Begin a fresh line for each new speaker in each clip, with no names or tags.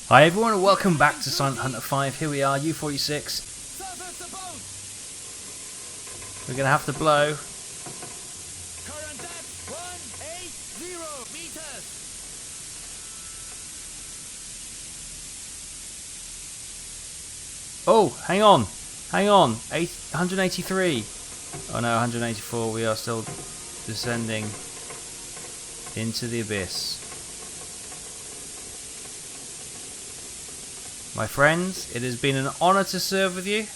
Hi everyone and welcome back to Silent Hunter 5. Here we are, U46. We're going to have to blow.
Current depth 180 meters.
Oh, hang on. 183. Oh no, 184. We are still descending into the abyss. My friends, it has been an honour to serve with you.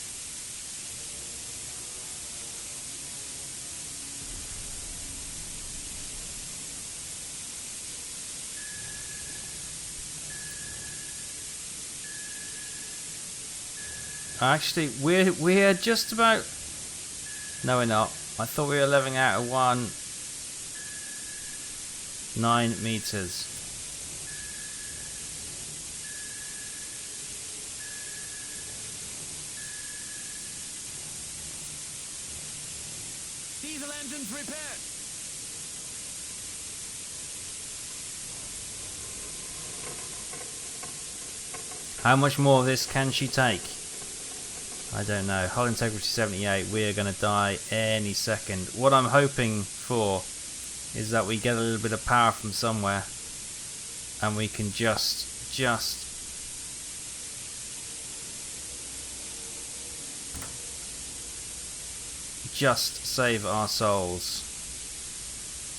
Actually, we're just about... No, we're not. I thought we were leveling out at 9 meters.
Diesel engines repaired.
How much more of this can she take? I don't know. Hull integrity 78. We are going to die any second. What I'm hoping for is that we get a little bit of power from somewhere and we can just save our souls.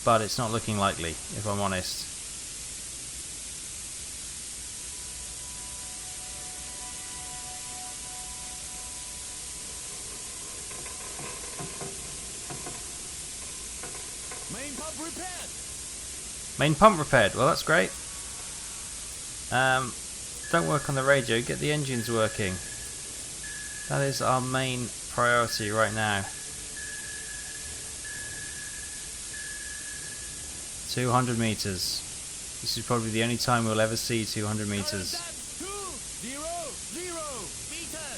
But it's not looking likely, if I'm honest.
Main pump repaired.
Main pump repaired. Well, that's great. Don't work on the radio. Get the engines working. That is our main priority right now. 200 meters. This is probably the only time we'll ever see 200 meters.
Current depth 200 meters.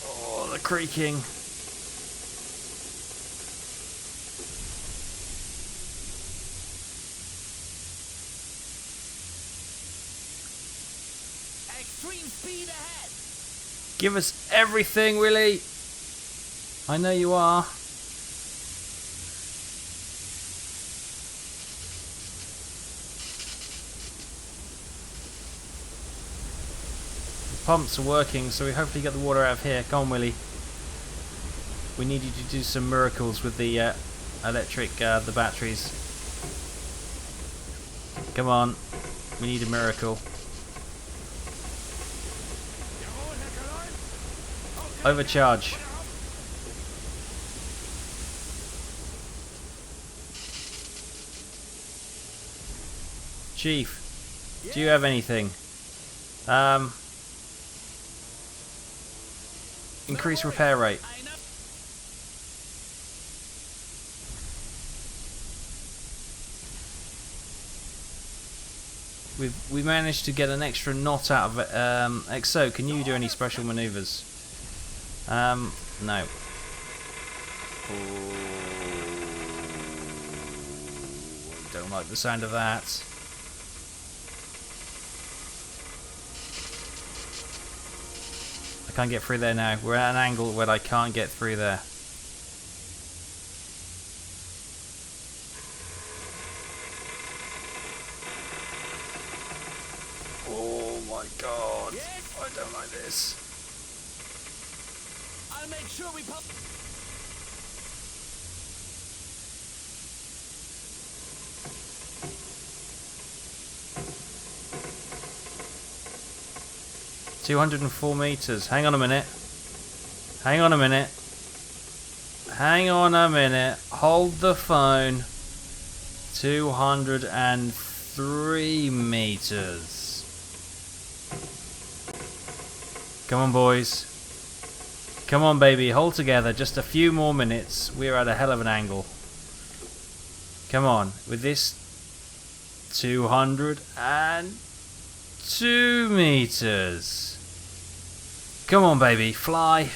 Oh, the creaking.
Extreme speed ahead.
Give us everything, Willie. I know you are. The pumps are working, so we hopefully get the water out of here. Come on, Willie. We need you to do some miracles with the the batteries. Come on. We need a miracle. Overcharge. Chief, do you have anything? Increase repair rate. We managed to get an extra knot out of it. Exile, can you do any special maneuvers? No. Oh, don't like the sound of that. I can't get through there now. We're at an angle where I can't get through there. Oh my god.
Yes.
I don't like this.
I'll make sure we pump.
$204 meters. Hang on a minute. Hang on a minute. Hang on a minute. Hold the phone. 203 meters. Come on, boys. Come on, baby. Hold together. Just a few more minutes. We're at a hell of an angle. Come on. With this 202 meters. Come on, baby, fly.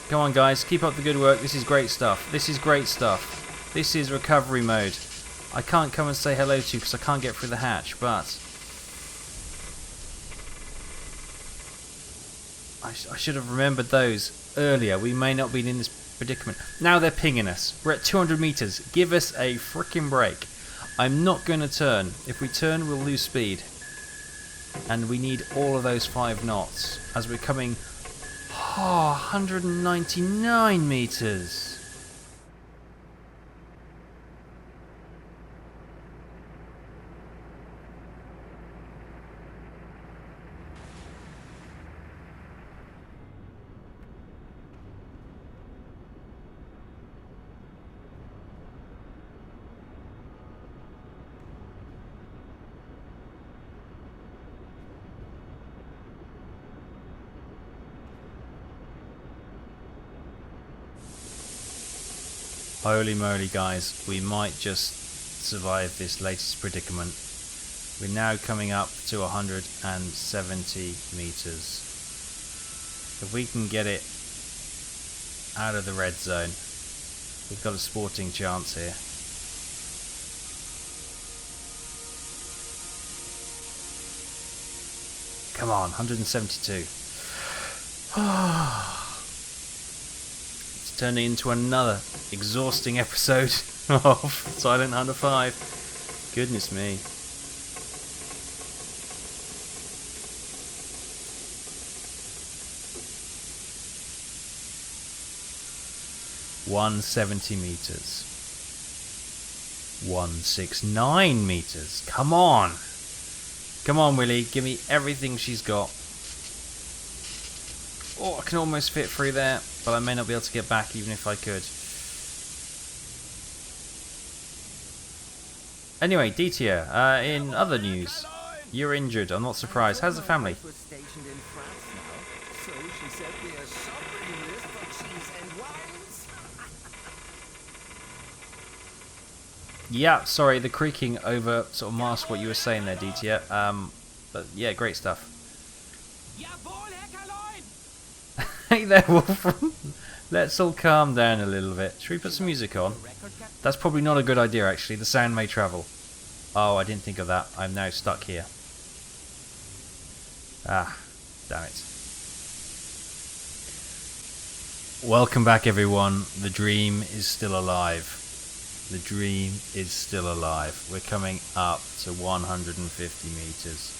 Come on, guys. Keep up the good work. This is great stuff. This is great stuff. This is recovery mode. I can't come and say hello to you because I can't get through the hatch, but I should have remembered those earlier. We may not be in this predicament. Now they're pinging us. We're at 200 meters. Give us a freaking break. I'm not going to turn. If we turn, we'll lose speed. And we need all of those 5 knots as we're coming 199 meters. Holy moly, guys, we might just survive this latest predicament. We're now coming up to 170 meters. If we can get it out of the red zone, we've got a sporting chance here. Come on, 172. Turning into another exhausting episode of Silent Hunter 5. Goodness me. $170 meters. 169 meters. Come on. Come on, Willie. Give me everything she's got. Oh, I can almost fit through there, but I may not be able to get back even if I could. Anyway, Ditia, in other news, you're injured. I'm not surprised. How's the family? Yeah, sorry, the creaking over sort of masked what you were saying there, Ditia. But yeah, great stuff. Hey there, Wolf. Let's all calm down a little bit. Should we put some music on? That's probably not a good idea, actually. The sound may travel. Oh, I didn't think of that. I'm now stuck here. Ah, damn it. Welcome back, everyone. The dream is still alive. The dream is still alive. We're coming up to 150 meters.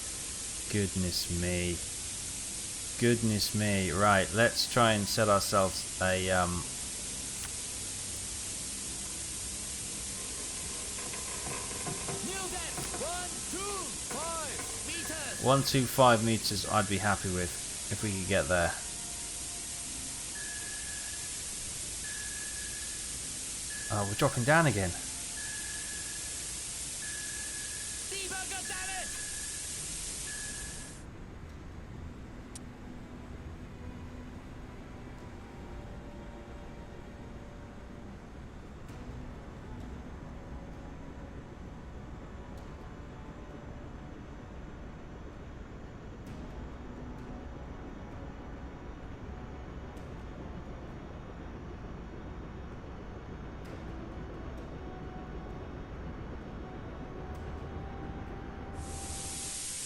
Goodness me. Goodness me. Right, let's try and set ourselves a 125 meters I'd be happy with if we could get there. Oh, we're dropping down again.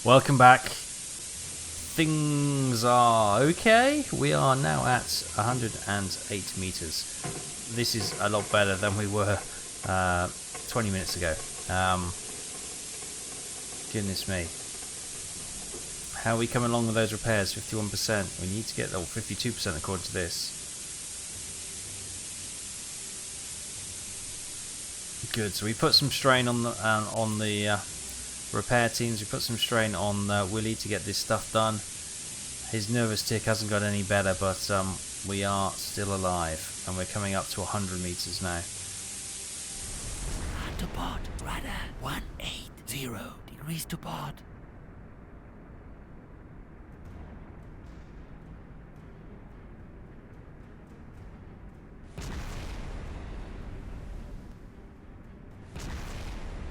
Welcome back. Things are okay. We are now at 108 meters. This is a lot better than we were 20 minutes ago. Goodness me. How are we coming along with those repairs? 51%. We need to get 52% according to this. Good. So we put some strain on the repair teams. We put some strain on Willie to get this stuff done. His nervous tick hasn't got any better, but we are still alive, and we're coming up to 100 meters now.
To port, radar 180 degrees to port.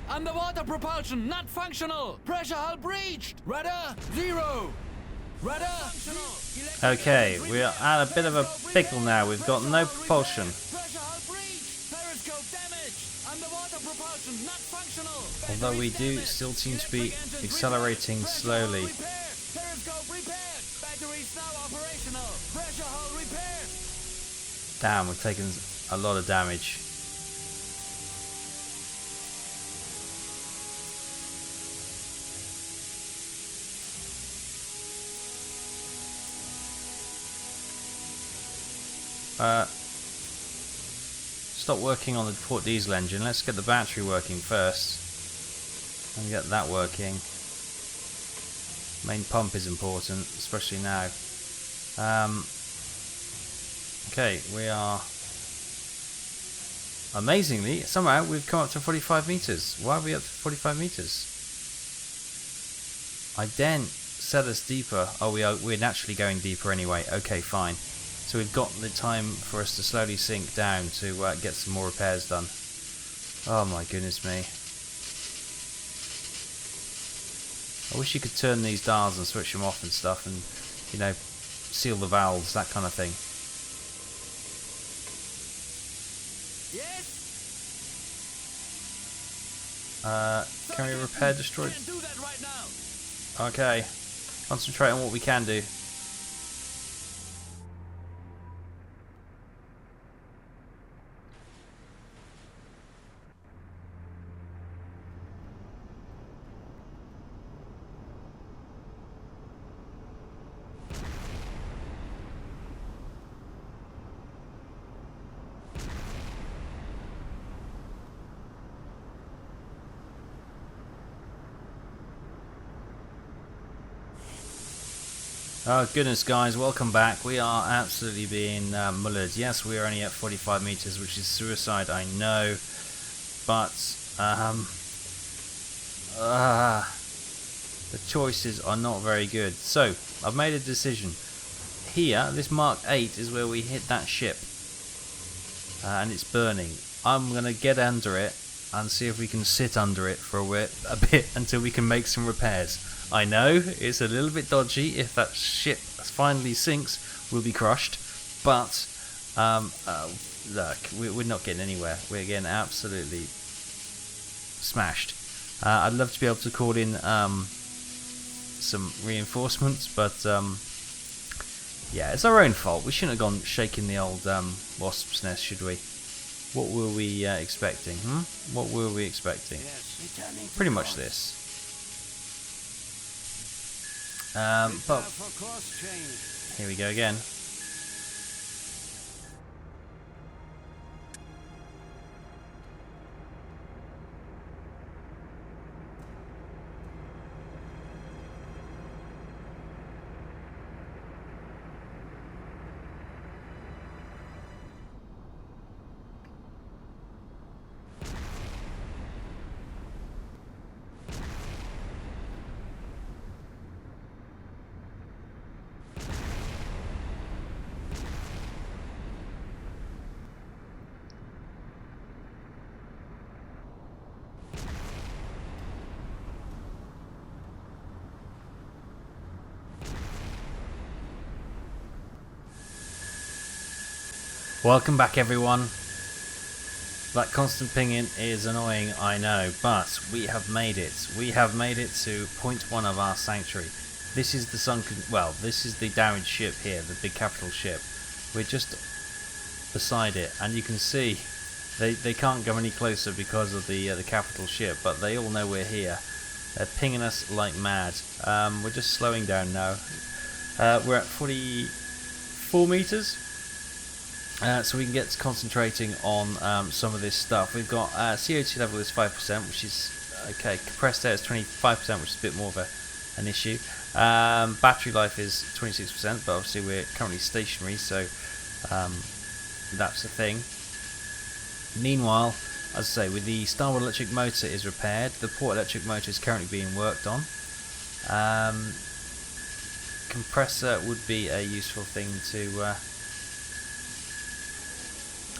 Underwater propulsion not functional. Pressure hull breached. Radar 0. Rudder.
Okay, we are at a bit of a pickle now. We've got no propulsion.
Pressure hull breach. Periscope damage. Underwater propulsion not functional.
Although we do still seem to be accelerating slowly.
Periscope repaired. Batteries now operational. Pressure hull repaired.
Damn, we've taken a lot of damage. Stop working on the port diesel engine. Let's get the battery working first and get that working. Main pump is important, especially now. Okay, we are amazingly somehow we've come up to 45 meters. Why are we up to 45 meters? I then set us deeper. Oh, we're naturally going deeper anyway. Okay, fine. So we've got the time for us to slowly sink down to get some more repairs done. Oh my goodness me. I wish you could turn these dials and switch them off and stuff and, you know, seal the valves, that kind of thing.
Yes.
Can we repair destroyed?
Can't do that right now.
Okay. Concentrate on what we can do. Oh goodness guys, welcome back. We are absolutely being mullered. Yes, we are only at 45 meters, which is suicide, I know. But the choices are not very good. So, I've made a decision. Here, this Mark 8 is where we hit that ship. And it's burning. I'm going to get under it and see if we can sit under it for a bit until we can make some repairs. I know it's a little bit dodgy. If that ship finally sinks, we'll be crushed. But look, we're not getting anywhere. We're getting absolutely smashed. I'd love to be able to call in some reinforcements, but yeah, it's our own fault. We shouldn't have gone shaking the old wasp's nest, should we? What were we expecting? What were we expecting?
Yes,
pretty much this. But here we go again. Welcome back everyone. That constant pinging is annoying, I know, but we have made it. We have made it to point 1 of our sanctuary. This is the sunken, well, this is the damaged ship here, the big capital ship. We're just beside it, and you can see they can't go any closer because of the capital ship, but they all know we're here. They're pinging us like mad. We're just slowing down now. We're at 44 meters. So we can get to concentrating on some of this stuff. We've got CO2 level is 5%, which is okay. Compressed air is 25%, which is a bit more of an issue. Battery life is 26%, but obviously we're currently stationary, so that's the thing. Meanwhile, as I say, with the starboard electric motor is repaired, the port electric motor is currently being worked on. Compressor would be a useful thing to.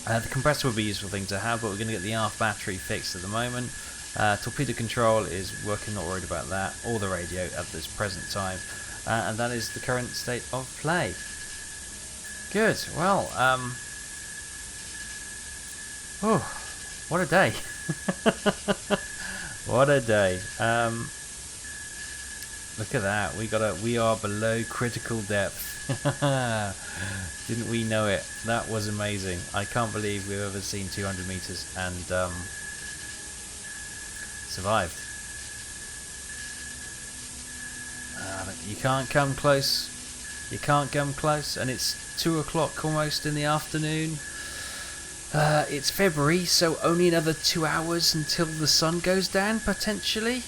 The compressor would be a useful thing to have, but we're going to get the aft battery fixed at the moment. Torpedo control is working, not worried about that, or the radio at this present time. and that is the current state of play. Good. Well, oh, what a day! What a day! Look at that. We are below critical depth. Didn't we know it? That was amazing. I can't believe we've ever seen 200 meters and survived. You can't come close. You can't come close, and it's 2 o'clock almost in the afternoon. It's February, so only another 2 hours until the sun goes down, potentially.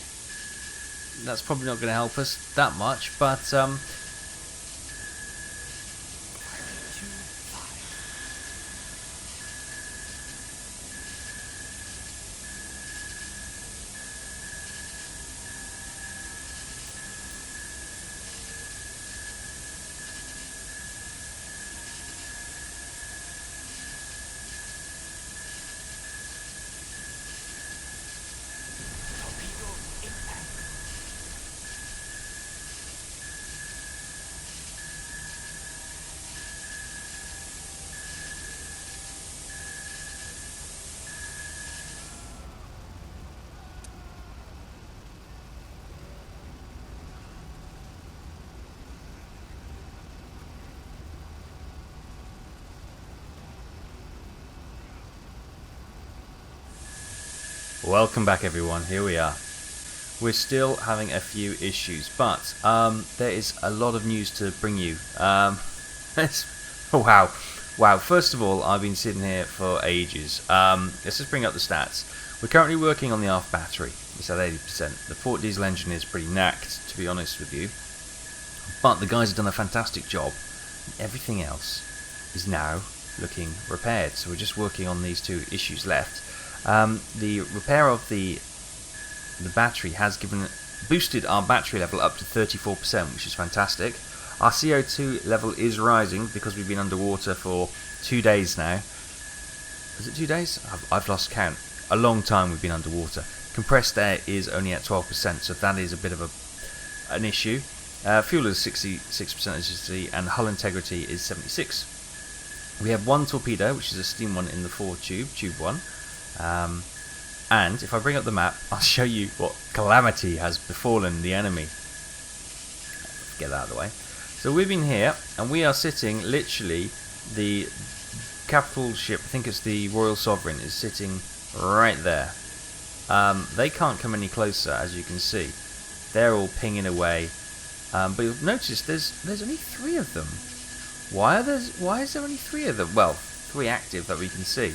That's probably not going to help us that much, but welcome back everyone, here we are. We're still having a few issues, but there is a lot of news to bring you. Wow. First of all, I've been sitting here for ages. Let's just bring up the stats. We're currently working on the aft battery. It's at 80%. The port diesel engine is pretty knacked, to be honest with you. But the guys have done a fantastic job. Everything else is now looking repaired. So we're just working on these two issues left. The repair of the battery has boosted our battery level up to 34%, which is fantastic. Our CO2 level is rising because we've been underwater for 2 days now. Is it 2 days? I've lost count. A long time we've been underwater. Compressed air is only at 12%, so that is a bit of an issue. Fuel is 66%, as you see, and hull integrity is 76%. We have one torpedo, which is a steam one in the forward tube 1. And if I bring up the map, I'll show you what calamity has befallen the enemy. Get that out of the way. So we've been here, and we are sitting literally, the capital ship, I think it's the Royal Sovereign, is sitting right there. They can't come any closer, as you can see. They're all pinging away. But you'll notice there's only 3 of them. Why is there only 3 of them? Well, 3 active that we can see.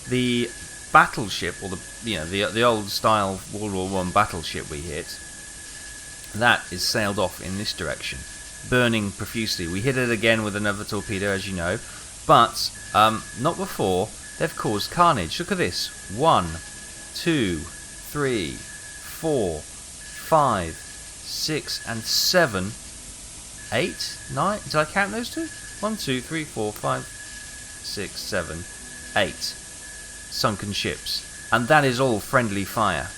The battleship, or the old style World War I battleship we hit, that is sailed off in this direction, burning profusely. We hit it again with another torpedo, as you know, but not before they've caused carnage. Look at this: 1, 2, 3, 4, 5, 6, and 7, 8, 9. Did I count those two? 1, 2, 3, 4, 5, 6, 7, 8. Sunken ships, and that is all friendly fire.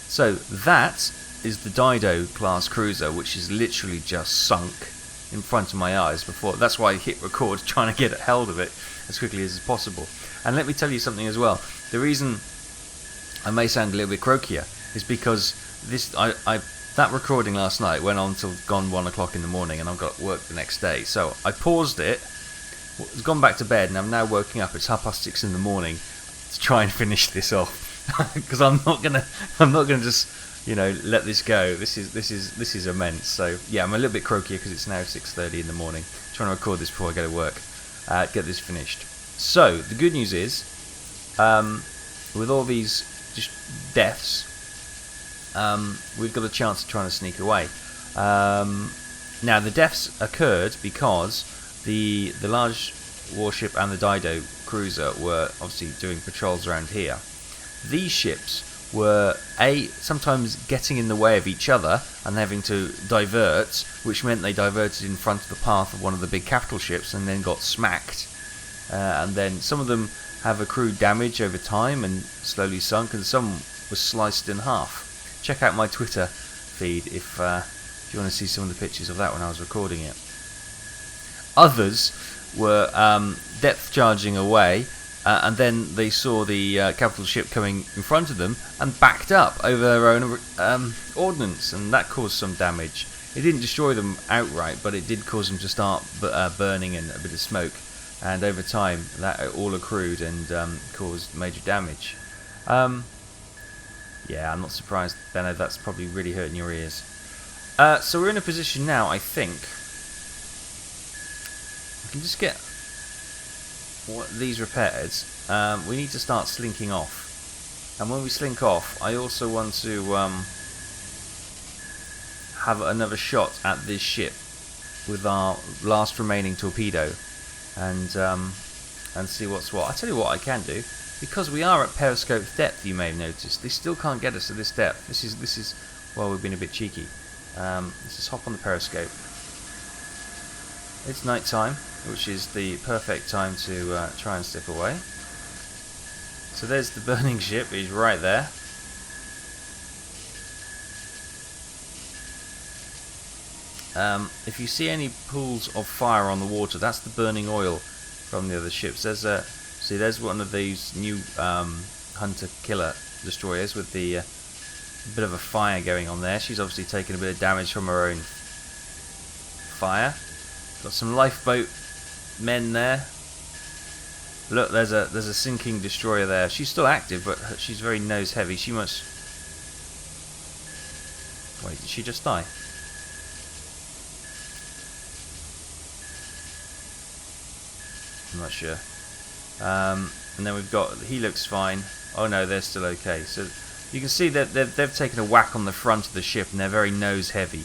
So that is the Dido class cruiser, which is literally just sunk in front of my eyes before. That's why I hit record, trying to get a hold of it as quickly as possible. And let me tell you something as well. The reason I may sound a little bit croakier is because that recording last night went on till gone 1 o'clock in the morning, and I've got work the next day. So I paused it, gone back to bed, and I'm now waking up. It's 6:30 in the morning to try and finish this off, because I'm not gonna just let this go. This is immense. So yeah, I'm a little bit croaky because it's now 6:30 in the morning. I'm trying to record this before I go to work, get this finished. So the good news is, with all these just deaths, we've got a chance of trying to sneak away. Now the deaths occurred because the large warship and the Dido cruiser were obviously doing patrols around here. These ships were sometimes getting in the way of each other and having to divert, which meant they diverted in front of the path of one of the big capital ships and then got smacked. And then some of them have accrued damage over time and slowly sunk, and some was sliced in half. Check out my Twitter feed if If you want to see some of the pictures of that when I was recording it. Others were depth charging away, and then they saw the capital ship coming in front of them and backed up over their own ordnance, and that caused some damage. It didn't destroy them outright, but it did cause them to start burning and a bit of smoke, and over time that all accrued and caused major damage. Yeah, I'm not surprised, Benno, that's probably really hurting your ears. So we're in a position now, I think, we can just get these repaired. We need to start slinking off, and when we slink off, I also want to have another shot at this ship with our last remaining torpedo, and see what's what. I tell you what I can do, because we are at periscope depth. You may have noticed they still can't get us to this depth. This is well, we've been a bit cheeky. Let's just hop on the periscope. It's night time, which is the perfect time to try and slip away. So there's the burning ship, he's right there. If you see any pools of fire on the water, that's the burning oil from the other ships. There's one of these new hunter killer destroyers with the bit of a fire going on there. She's obviously taken a bit of damage from her own fire. Got some lifeboat men there. Look, there's a sinking destroyer there. She's still active, but she's very nose heavy. She must. Wait, did she just die? I'm not sure. And then we've got. He looks fine. Oh no, they're still okay. So you can see that they've taken a whack on the front of the ship, and they're very nose heavy.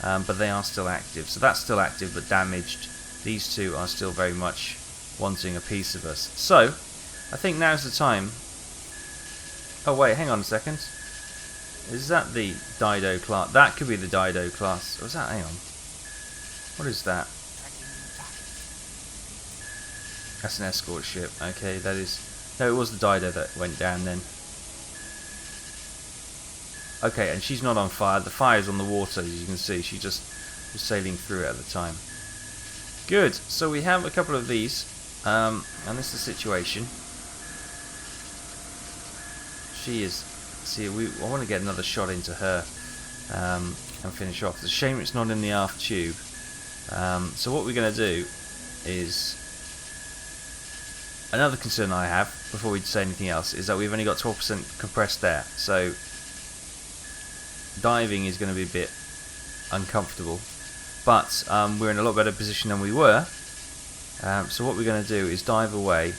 But they are still active. So that's still active, but damaged. These two are still very much wanting a piece of us. So I think now's the time. Oh wait, hang on a second. Is that the Dido class? That could be the Dido class. Or is that? Hang on. What is that? That's an escort ship. Okay, that is. No, it was the Dido that went down then. Okay, and she's not on fire. The fire's on the water, as you can see. She just was sailing through it at the time. Good. So we have a couple of these, and this is the situation. She is. See, I want to get another shot into her and finish off. It's a shame it's not in the aft tube. So what we're going to do is. Another concern I have, before we say anything else, is that we've only got 12% compressed air, so diving is going to be a bit uncomfortable, but we're in a lot better position than we were, so what we're going to do is dive away.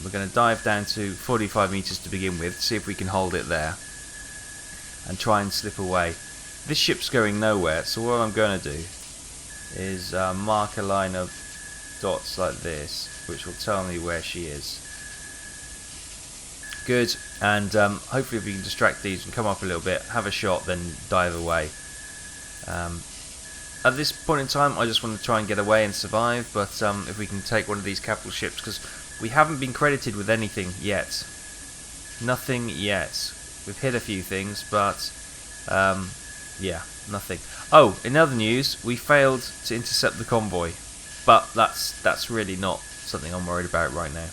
We're going to dive down to 45 meters to begin with, see if we can hold it there, and try and slip away. This ship's going nowhere, so what I'm going to do is mark a line of dots like this, which will tell me where she is. Good, and hopefully if we can distract these and come up a little bit, have a shot, then dive away. At this point in time, I just want to try and get away and survive, but if we can take one of these capital ships, because we haven't been credited with anything yet. Nothing yet. We've hit a few things, but yeah, nothing. Oh, in other news, we failed to intercept the convoy. But that's really not something I'm worried about right now.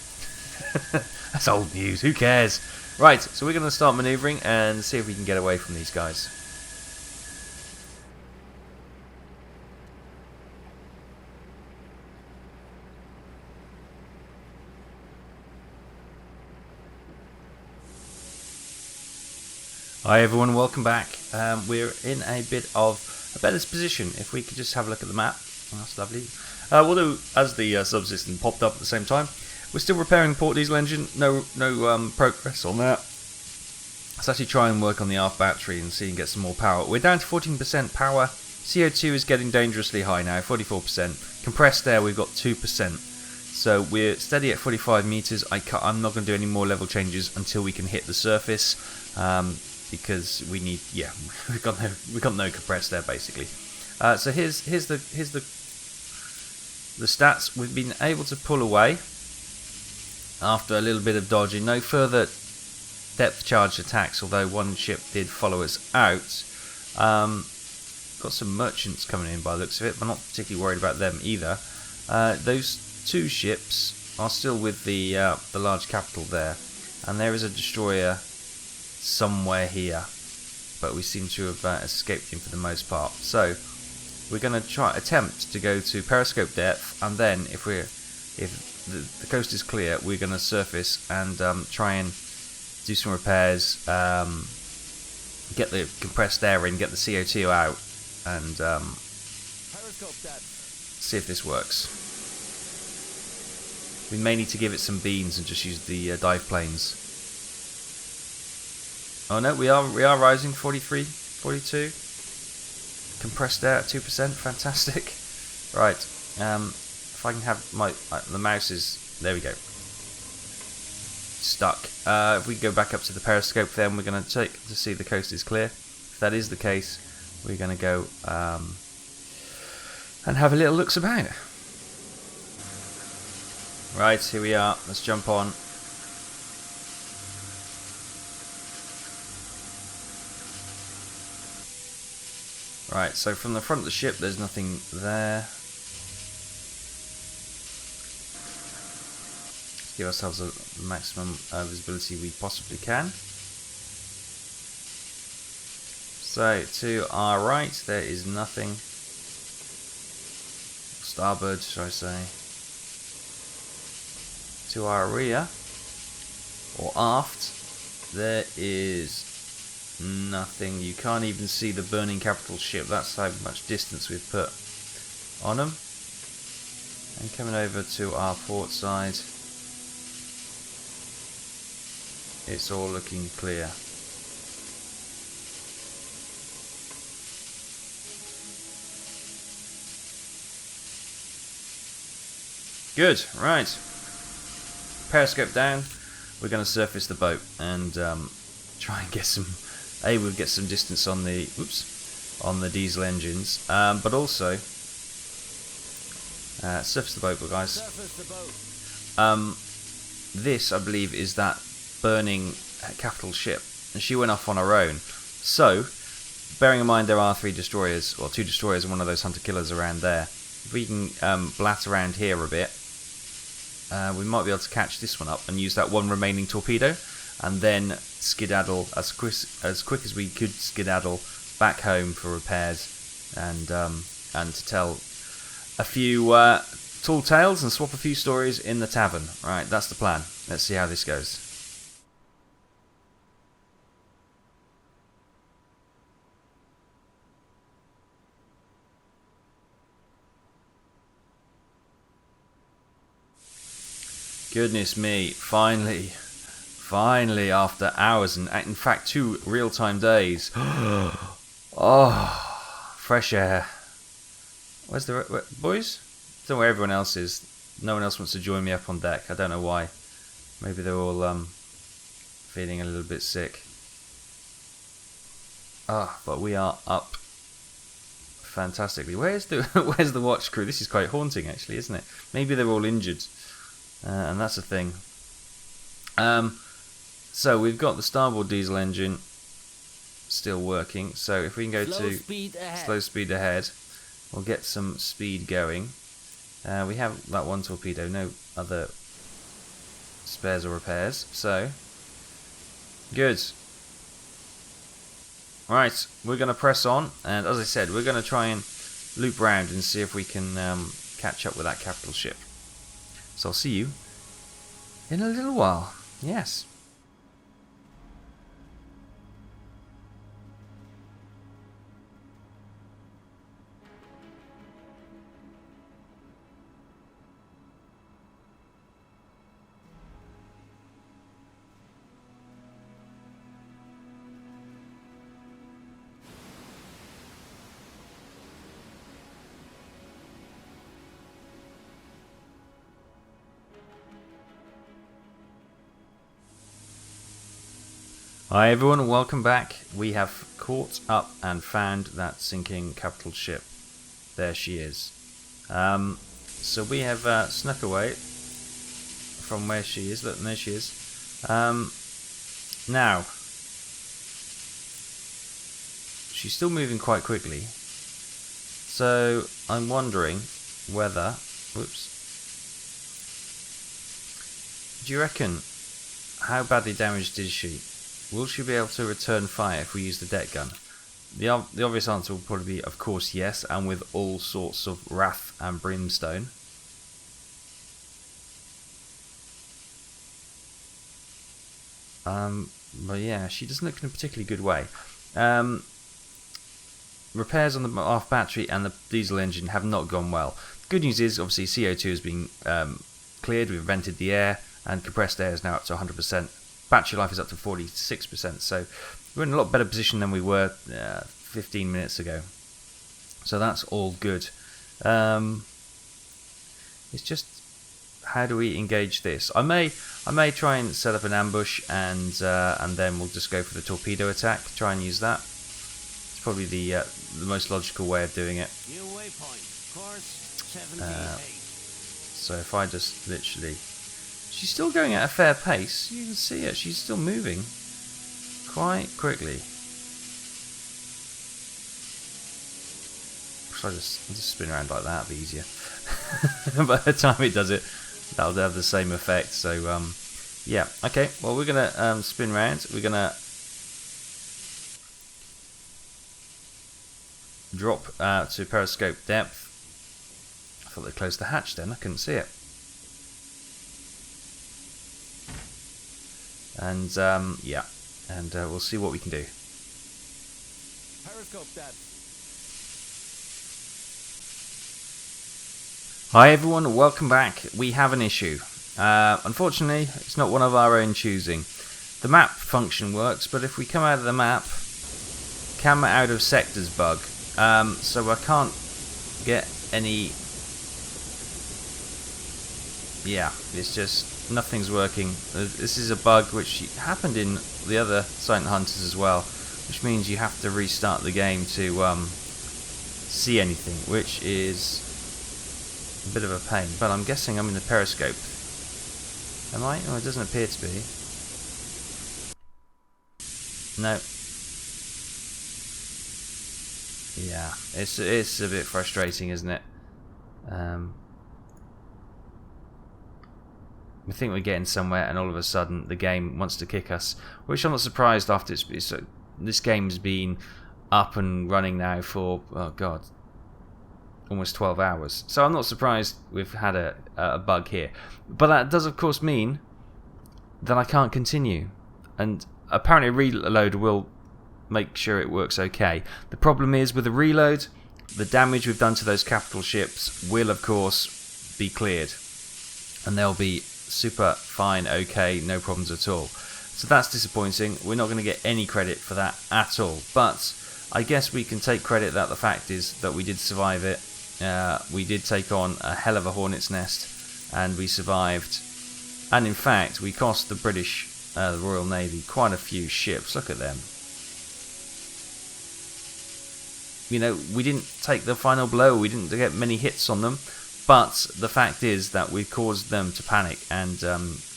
That's old news, who cares? Right, so we're going to start manoeuvring and see if we can get away from these guys. Hi everyone, welcome back. We're in a bit of a better position. If we could just have a look at the map. Oh, that's lovely. We'll do, as the subsystem popped up at the same time, we're still repairing port diesel engine, no progress on that. Let's actually try and work on the aft battery and see and get some more power. We're down to 14% power, CO2 is getting dangerously high now, 44%, compressed air we've got 2%, so we're steady at 45 meters. I'm not going to do any more level changes until we can hit the surface, because we need, yeah, we've got no compressed air basically. So here's the stats. We've been able to pull away after a little bit of dodging. No further depth charge attacks, although one ship did follow us out. Got some merchants coming in by the looks of it, but I'm not particularly worried about them either. Those two ships are still with the large capital there, and there is a destroyer somewhere here, but we seem to have escaped him for the most part. So we're going to attempt to go to periscope depth, and then if the coast is clear, we're going to surface and try and do some repairs, get the compressed air in, get the CO2 out, and see if this works. We may need to give it some beans and just use the dive planes. Oh no, we are rising. 43, 42. Compressed air at 2%. Fantastic. Right. If I can have the mouse is there. We go. Stuck. If we go back up to the periscope, then we're going to check to see the coast is clear. If that is the case, we're going to go and have a little looks about. Right, here we are. Let's jump on. Right, so from the front of the ship, there's nothing there. Let's give ourselves the maximum visibility we possibly can. So, to our right, there is nothing. Starboard, shall I say. To our rear, or aft, there is nothing. You can't even see the burning capital ship. That's how much distance we've put on them. And coming over to our port side, it's all looking clear. Good, right. Periscope down. We're going to surface the boat and try and get some. We'll get some distance on the diesel engines, but also surface the boat, guys. This, I believe, is that burning capital ship, and she went off on her own. So, bearing in mind there are 3 destroyers, or 2 destroyers and one of those hunter killers around there. If we can blat around here a bit, we might be able to catch this one up and use that one remaining torpedo, and then skedaddle as quick as we could skedaddle back home for repairs, and to tell a few tall tales and swap a few stories in the tavern. Right, that's the plan. Let's see how this goes. Goodness me, finally after hours and in fact 2 real-time days. Oh, fresh air. Where's the boys? I don't know where everyone else is. No one else wants to join me up on deck. I don't know why. Maybe they're all feeling a little bit sick. But we are up fantastically. Where's the watch crew? This is quite haunting actually, isn't it? Maybe they're all injured. And that's a thing. So we've got the starboard diesel engine still working. So if we can go to slow speed ahead, we'll get some speed going. We have that one torpedo, no other spares or repairs. So good. Right, we're going to press on, and as I said, we're going to try and loop round and see if we can catch up with that capital ship. So I'll see you in a little while. Yes. Hi everyone, and welcome back. We have caught up and found that sinking capital ship. There she is. So we have snuck away from where she is. Look, there she is. Now, she's still moving quite quickly. So I'm wondering whether... Whoops. Do you reckon, how badly damaged is she? Will she be able to return fire if we use the deck gun? The obvious answer will probably be, of course, yes, and with all sorts of wrath and brimstone. But yeah, she doesn't look in a particularly good way. Repairs on the aft battery and the diesel engine have not gone well. Good news is, obviously, CO2 has been cleared, we've vented the air, and compressed air is now up to 100%. Battery life is up to 46%, so we're in a lot better position than we were 15 minutes ago. So that's all good. It's just, how do we engage this? I may try and set up an ambush, and then we'll just go for the torpedo attack. Try and use that. It's probably the most logical way of doing it.
New waypoint, course 78.
So if I just literally... She's still going at a fair pace. You can see it. She's still moving quite quickly. Should I just spin around like that? That'd be easier. By the time it does it, that'll have the same effect. So yeah. Okay. Well, we're gonna spin around. We're gonna drop to periscope depth. I thought they closed the hatch then. I couldn't see it. And yeah, and we'll see what we can do.
Periscope depth.
Hi everyone, welcome back. We have an issue. Unfortunately, it's not one of our own choosing. The map function works, but if we come out of the map, camera out of sectors bug. So I can't get any... Yeah, it's just nothing's working. This is a bug which happened in the other Silent Hunters as well, which means you have to restart the game to see anything, which is a bit of a pain. But I'm guessing I'm in the periscope. Am I? Oh, it doesn't appear to be. No. Yeah, it's a bit frustrating, isn't it? We think we're getting somewhere, and all of a sudden the game wants to kick us, which I'm not surprised after this game's been up and running now for, oh god, almost 12 hours. So I'm not surprised we've had a bug here. But that does of course mean that I can't continue, and apparently a reload will make sure it works okay. The problem is with the reload, the damage we've done to those capital ships will of course be cleared, and they'll be super fine, okay, no problems at all. So that's disappointing. We're not going to get any credit for that at all, but I guess we can take credit that the fact is that we did survive it. We did take on a hell of a hornet's nest, and we survived, and in fact we cost the British the Royal Navy quite a few ships. Look at them. You know, we didn't take the final blow, we didn't get many hits on them, but the fact is that we caused them to panic and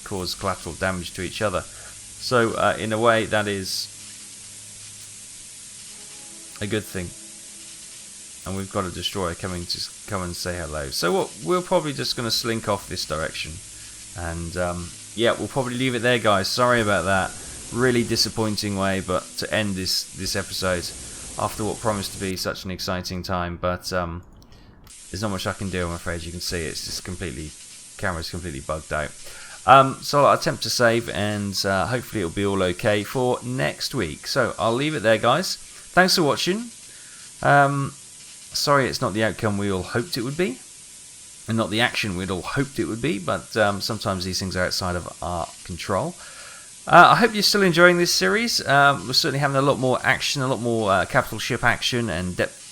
cause collateral damage to each other. So in a way that is a good thing. And we've got a destroyer coming to come and say hello. So we're probably just going to slink off this direction. And yeah, we'll probably leave it there, guys. Sorry about that. Really disappointing way but to end this episode after what promised to be such an exciting time. But there's not much I can do, I'm afraid. You can see it's just camera's completely bugged out. So I'll attempt to save, and hopefully it'll be all okay for next week. So I'll leave it there, guys. Thanks for watching. Sorry it's not the outcome we all hoped it would be, and not the action we'd all hoped it would be, but sometimes these things are outside of our control. I hope you're still enjoying this series. We're certainly having a lot more action, a lot more capital ship action and depth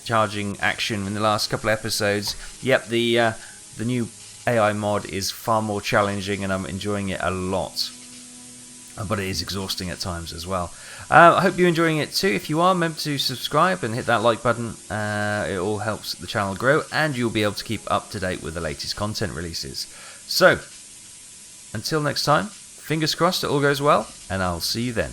charging action in the last couple of episodes. Yep, the new AI mod is far more challenging, and I'm enjoying it a lot. But it is exhausting at times as well. I hope you're enjoying it too. If you are, remember to subscribe and hit that like button. It all helps the channel grow, and you'll be able to keep up to date with the latest content releases. So, until next time, fingers crossed it all goes well, and I'll see you then.